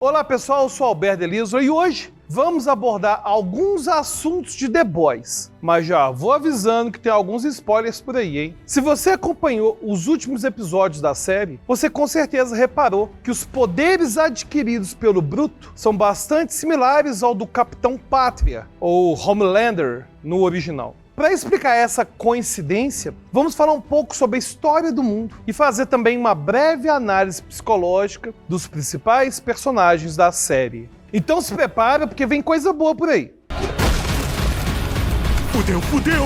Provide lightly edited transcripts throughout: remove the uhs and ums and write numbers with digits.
Olá pessoal, eu sou Alberto Eliso e hoje vamos abordar alguns assuntos de The Boys. Mas já vou avisando que tem alguns spoilers por aí, hein? Se você acompanhou os últimos episódios da série, você com certeza reparou que os poderes adquiridos pelo Bruto são bastante similares ao do Capitão Pátria, ou Homelander no original. Para explicar essa coincidência, vamos falar um pouco sobre a história do mundo e fazer também uma breve análise psicológica dos principais personagens da série. Então se prepara porque vem coisa boa por aí. Fudeu!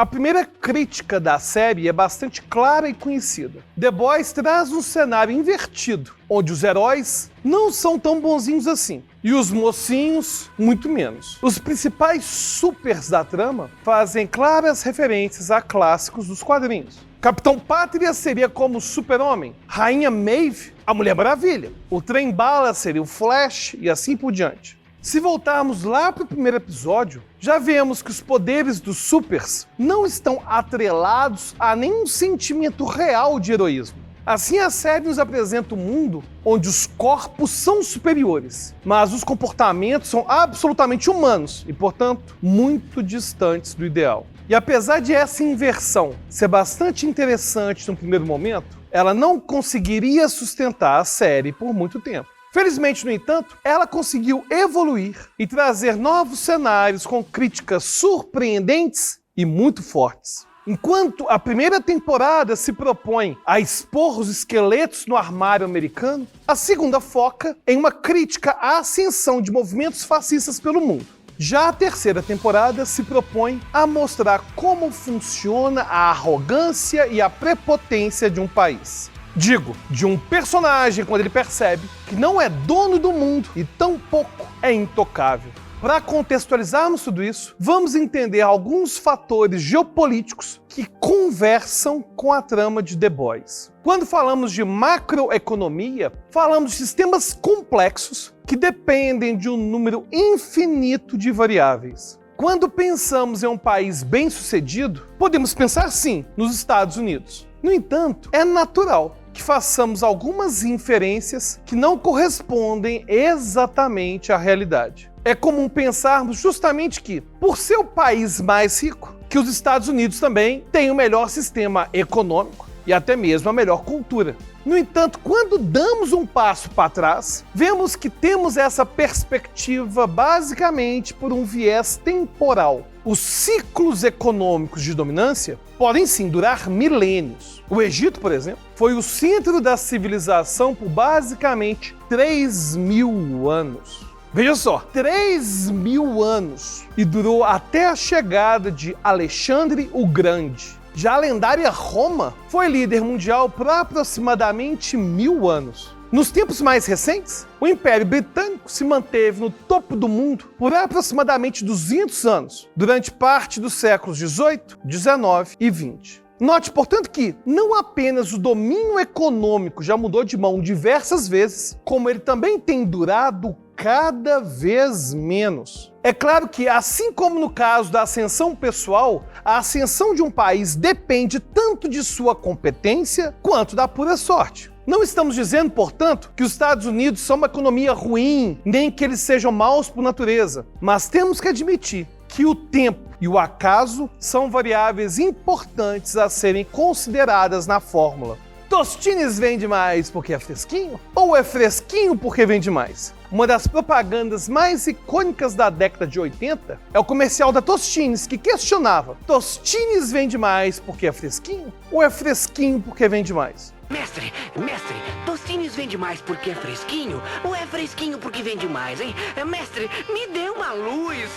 A primeira crítica da série é bastante clara e conhecida. The Boys traz um cenário invertido, onde os heróis não são tão bonzinhos assim, e os mocinhos, muito menos. Os principais supers da trama fazem claras referências a clássicos dos quadrinhos. Capitão Pátria seria como o Super-Homem, Rainha Maeve, a Mulher Maravilha, o Trem-Bala seria o Flash e assim por diante. Se voltarmos lá para o primeiro episódio, já vemos que os poderes dos supers não estão atrelados a nenhum sentimento real de heroísmo. Assim, a série nos apresenta um mundo onde os corpos são superiores, mas os comportamentos são absolutamente humanos e, portanto, muito distantes do ideal. E apesar de essa inversão ser bastante interessante no primeiro momento, ela não conseguiria sustentar a série por muito tempo. Felizmente, no entanto, ela conseguiu evoluir e trazer novos cenários com críticas surpreendentes e muito fortes. Enquanto a primeira temporada se propõe a expor os esqueletos no armário americano, a segunda foca em uma crítica à ascensão de movimentos fascistas pelo mundo. Já a terceira temporada se propõe a mostrar como funciona a arrogância e a prepotência de um país. Digo, de um personagem quando ele percebe que não é dono do mundo e tampouco é intocável. Para contextualizarmos tudo isso, vamos entender alguns fatores geopolíticos que conversam com a trama de The Boys. Quando falamos de macroeconomia, falamos de sistemas complexos que dependem de um número infinito de variáveis. Quando pensamos em um país bem-sucedido, podemos pensar sim nos Estados Unidos. No entanto, é natural que façamos algumas inferências que não correspondem exatamente à realidade. É comum pensarmos justamente que, por ser o país mais rico, que os Estados Unidos também têm o melhor sistema econômico e até mesmo a melhor cultura. No entanto, quando damos um passo para trás, vemos que temos essa perspectiva basicamente por um viés temporal. Os ciclos econômicos de dominância podem sim durar milênios. O Egito, por exemplo, foi o centro da civilização por basicamente 3.000 anos. Veja só, 3.000 anos e durou até a chegada de Alexandre o Grande. Já a lendária Roma foi líder mundial por aproximadamente 1.000 anos. Nos tempos mais recentes, o Império Britânico se manteve no topo do mundo por aproximadamente 200 anos, durante parte dos séculos XVIII, XIX e XX. Note, portanto, que não apenas o domínio econômico já mudou de mão diversas vezes, como ele também tem durado cada vez menos. É claro que, assim como no caso da ascensão pessoal, a ascensão de um país depende tanto de sua competência quanto da pura sorte. Não estamos dizendo, portanto, que os Estados Unidos são uma economia ruim, nem que eles sejam maus por natureza, mas temos que admitir que o tempo e o acaso são variáveis importantes a serem consideradas na fórmula. Tostines vende mais porque é fresquinho? Ou é fresquinho porque vende mais? Uma das propagandas mais icônicas da década de 80 é o comercial da Tostines, que questionava: Tostines vende mais porque é fresquinho? Ou é fresquinho porque vende mais? Mestre, Tostines vende mais porque é fresquinho? Ou é fresquinho porque vende mais, hein? Mestre, me dê uma luz!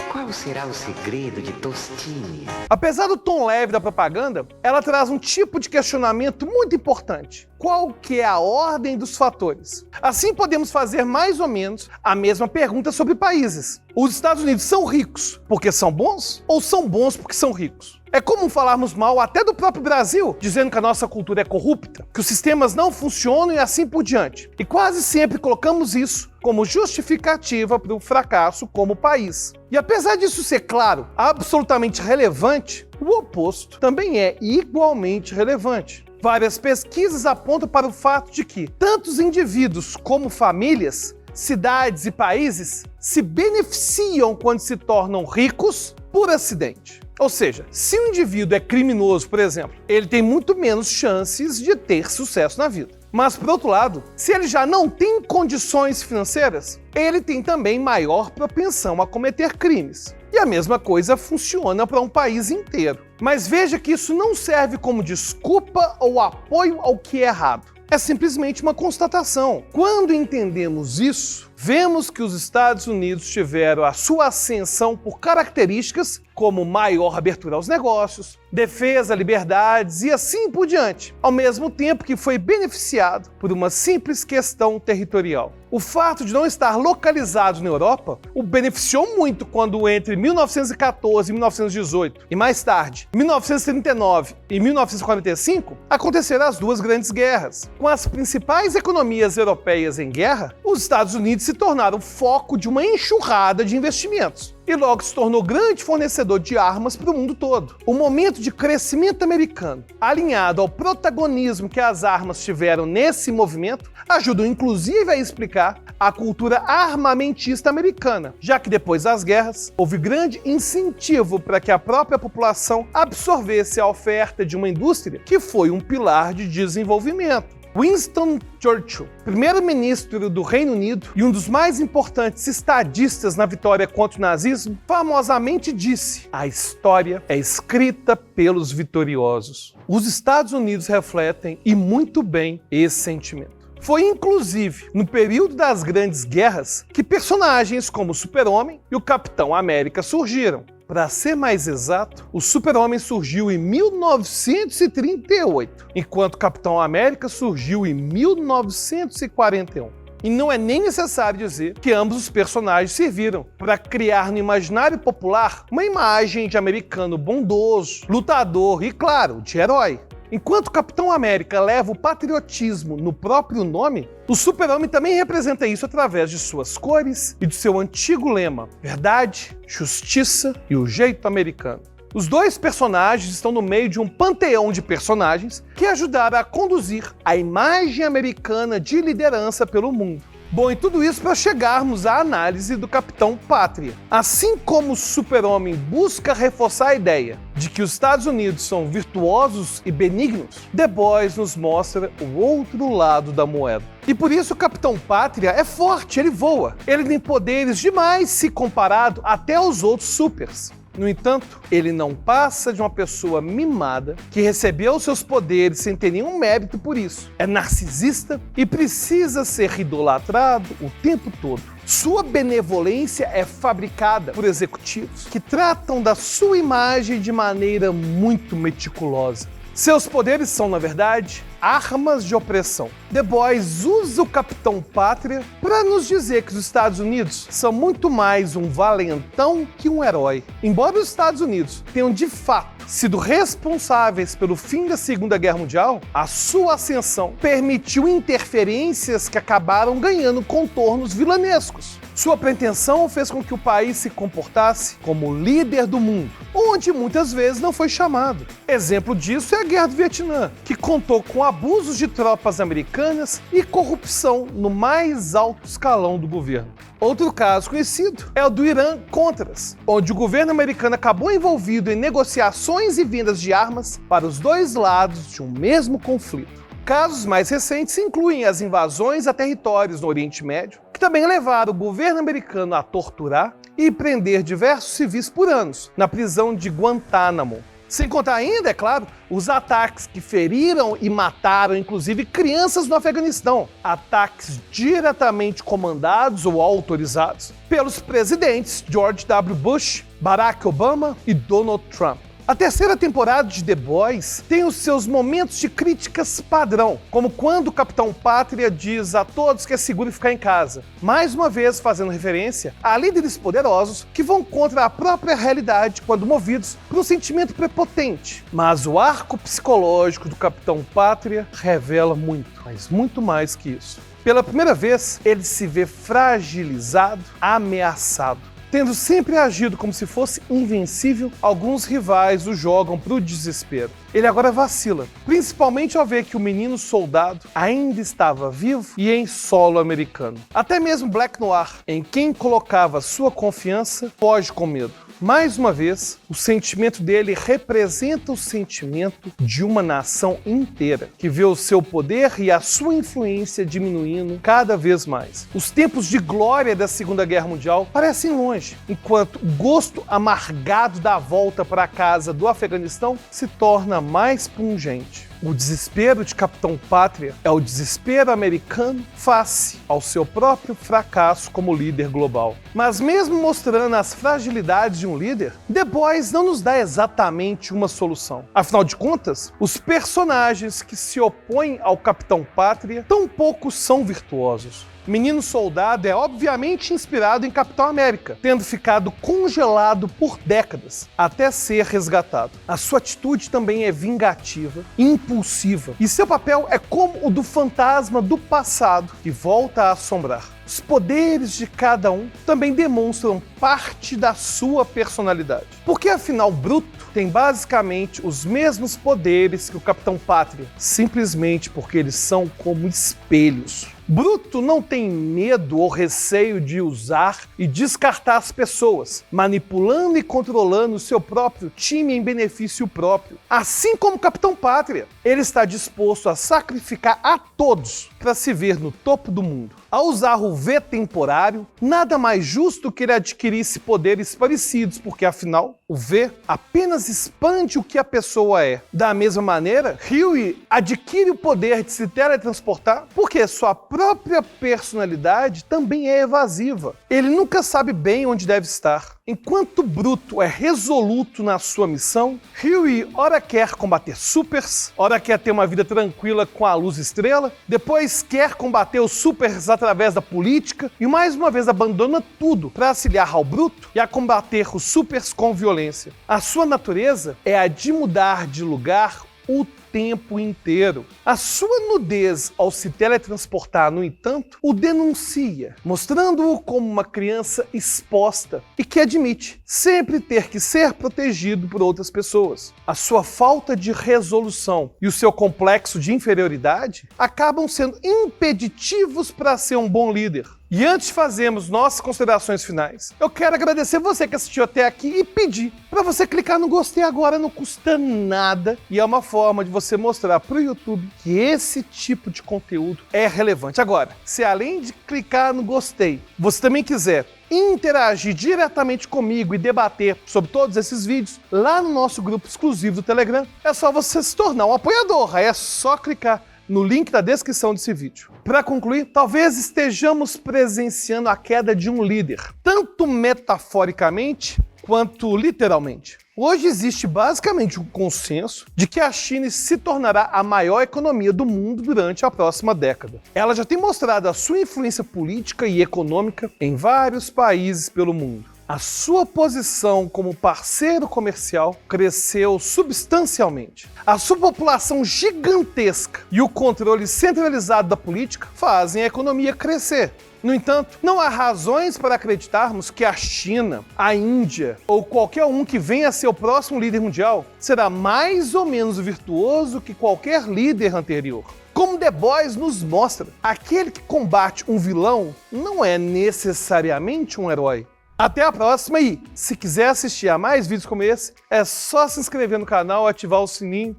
Qual será o segredo de Tostines? Apesar do tom leve da propaganda, ela traz um tipo de questionamento muito importante. qual que é a ordem dos fatores. Assim podemos fazer mais ou menos a mesma pergunta sobre países. Os Estados Unidos são ricos porque são bons ou são bons porque são ricos? É comum falarmos mal até do próprio Brasil, dizendo que a nossa cultura é corrupta, que os sistemas não funcionam e assim por diante. E quase sempre colocamos isso como justificativa para o fracasso como país. E apesar disso ser, claro, absolutamente relevante, o oposto também é igualmente relevante. Várias pesquisas apontam para o fato de que tantos indivíduos como famílias, cidades e países se beneficiam quando se tornam ricos por acidente. Ou seja, se um indivíduo é criminoso, por exemplo, ele tem muito menos chances de ter sucesso na vida. Mas, por outro lado, se ele já não tem condições financeiras, ele tem também maior propensão a cometer crimes. E a mesma coisa funciona para um país inteiro. Mas veja que isso não serve como desculpa ou apoio ao que é errado. É simplesmente uma constatação. Quando entendemos isso, vemos que os Estados Unidos tiveram a sua ascensão por características como maior abertura aos negócios, defesa, liberdades e assim por diante, ao mesmo tempo que foi beneficiado por uma simples questão territorial. O fato de não estar localizado na Europa o beneficiou muito quando entre 1914 e 1918 e mais tarde, 1939 e 1945, aconteceram as duas grandes guerras. Com as principais economias europeias em guerra, os Estados Unidos se tornaram foco de uma enxurrada de investimentos e logo se tornou grande fornecedor de armas para o mundo todo. O momento de crescimento americano, alinhado ao protagonismo que as armas tiveram nesse movimento, ajudou inclusive a explicar a cultura armamentista americana, já que depois das guerras houve grande incentivo para que a própria população absorvesse a oferta de uma indústria que foi um pilar de desenvolvimento. Winston Churchill, primeiro-ministro do Reino Unido e um dos mais importantes estadistas na vitória contra o nazismo, famosamente disse: "A história é escrita pelos vitoriosos." Os Estados Unidos refletem, e muito bem, esse sentimento. Foi inclusive no período das grandes guerras que personagens como o Super-Homem e o Capitão América surgiram. Para ser mais exato, o Super-Homem surgiu em 1938, enquanto o Capitão América surgiu em 1941. E não é nem necessário dizer que ambos os personagens serviram para criar no imaginário popular uma imagem de americano bondoso, lutador e, claro, de herói. Enquanto o Capitão América leva o patriotismo no próprio nome, o Super-Homem também representa isso através de suas cores e de seu antigo lema: verdade, justiça e o jeito americano. Os dois personagens estão no meio de um panteão de personagens que ajudaram a conduzir a imagem americana de liderança pelo mundo. Bom, e tudo isso para chegarmos à análise do Capitão Pátria. Assim como o Super-Homem busca reforçar a ideia de que os Estados Unidos são virtuosos e benignos, The Boys nos mostra o outro lado da moeda. E por isso o Capitão Pátria é forte, ele voa. Ele tem poderes demais se comparado até aos outros supers. No entanto, ele não passa de uma pessoa mimada que recebeu seus poderes sem ter nenhum mérito por isso. É narcisista e precisa ser idolatrado o tempo todo. Sua benevolência é fabricada por executivos que tratam da sua imagem de maneira muito meticulosa. Seus poderes são, na verdade, armas de opressão. The Boys usa o Capitão Pátria para nos dizer que os Estados Unidos são muito mais um valentão que um herói. Embora os Estados Unidos tenham de fato sido responsáveis pelo fim da Segunda Guerra Mundial, a sua ascensão permitiu interferências que acabaram ganhando contornos vilanescos. Sua pretensão fez com que o país se comportasse como líder do mundo, onde muitas vezes não foi chamado. Exemplo disso é a Guerra do Vietnã, que contou com abusos de tropas americanas e corrupção no mais alto escalão do governo. Outro caso conhecido é o do Irã-Contras, onde o governo americano acabou envolvido em negociações e vendas de armas para os dois lados de um mesmo conflito. Casos mais recentes incluem as invasões a territórios no Oriente Médio, que também levaram o governo americano a torturar e prender diversos civis por anos na prisão de Guantánamo. Sem contar ainda, é claro, os ataques que feriram e mataram, inclusive, crianças no Afeganistão. Ataques diretamente comandados ou autorizados pelos presidentes George W. Bush, Barack Obama e Donald Trump. A terceira temporada de The Boys tem os seus momentos de críticas padrão, como quando o Capitão Pátria diz a todos que é seguro ficar em casa, mais uma vez fazendo referência a líderes poderosos que vão contra a própria realidade quando movidos por um sentimento prepotente. Mas o arco psicológico do Capitão Pátria revela muito, mas muito mais que isso. Pela primeira vez, ele se vê fragilizado, ameaçado. Tendo sempre agido como se fosse invencível, alguns rivais o jogam para o desespero. Ele agora vacila, principalmente ao ver que o menino soldado ainda estava vivo e em solo americano. Até mesmo Black Noir, em quem colocava sua confiança, foge com medo. Mais uma vez, o sentimento dele representa o sentimento de uma nação inteira, que vê o seu poder e a sua influência diminuindo cada vez mais. Os tempos de glória da Segunda Guerra Mundial parecem longe, enquanto o gosto amargado da volta para casa do Afeganistão se torna mais pungente. O desespero de Capitão Pátria é o desespero americano face ao seu próprio fracasso como líder global. Mas mesmo mostrando as fragilidades de um líder, The Boys não nos dá exatamente uma solução. Afinal de contas, os personagens que se opõem ao Capitão Pátria tampouco são virtuosos. Menino Soldado é obviamente inspirado em Capitão América, tendo ficado congelado por décadas até ser resgatado. A sua atitude também é vingativa, impulsiva, e seu papel é como o do fantasma do passado que volta a assombrar. Os poderes de cada um também demonstram parte da sua personalidade. Porque afinal, Bruto tem basicamente os mesmos poderes que o Capitão Pátria, simplesmente porque eles são como espelhos. Bruto não tem medo ou receio de usar e descartar as pessoas, manipulando e controlando o seu próprio time em benefício próprio. Assim como o Capitão Pátria, ele está disposto a sacrificar a todos para se ver no topo do mundo. Ao usar o V temporário, nada mais justo que ele adquirisse poderes parecidos, porque afinal, o V apenas expande o que a pessoa é. Da mesma maneira, Huey adquire o poder de se teletransportar porque sua própria personalidade também é evasiva. Ele nunca sabe bem onde deve estar. Enquanto Bruto é resoluto na sua missão, Huey ora quer combater supers, ora quer ter uma vida tranquila com a luz estrela, depois quer combater os supers através da política e mais uma vez abandona tudo para se aliar ao Bruto e a combater os supers com violência. A sua natureza é a de mudar de lugar o tempo inteiro. A sua nudez ao se teletransportar, no entanto, o denuncia, mostrando-o como uma criança exposta e que admite sempre ter que ser protegido por outras pessoas. A sua falta de resolução e o seu complexo de inferioridade acabam sendo impeditivos para ser um bom líder. E antes de fazermos nossas considerações finais, eu quero agradecer você que assistiu até aqui e pedir para você clicar no gostei agora, não custa nada e é uma forma de você mostrar para o YouTube que esse tipo de conteúdo é relevante. Agora, se além de clicar no gostei, você também quiser interagir diretamente comigo e debater sobre todos esses vídeos lá no nosso grupo exclusivo do Telegram, é só você se tornar um apoiador, aí é só clicar no link da descrição desse vídeo. Para concluir, talvez estejamos presenciando a queda de um líder, tanto metaforicamente quanto literalmente. Hoje existe basicamente um consenso de que a China se tornará a maior economia do mundo durante a próxima década. Ela já tem mostrado a sua influência política e econômica em vários países pelo mundo. A sua posição como parceiro comercial cresceu substancialmente. A sua população gigantesca e o controle centralizado da política fazem a economia crescer. No entanto, não há razões para acreditarmos que a China, a Índia ou qualquer um que venha a ser o próximo líder mundial será mais ou menos virtuoso que qualquer líder anterior. Como The Boys nos mostra, aquele que combate um vilão não é necessariamente um herói. Até a próxima e, se quiser assistir a mais vídeos como esse, é só se inscrever no canal, ativar o sininho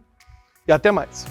e até mais.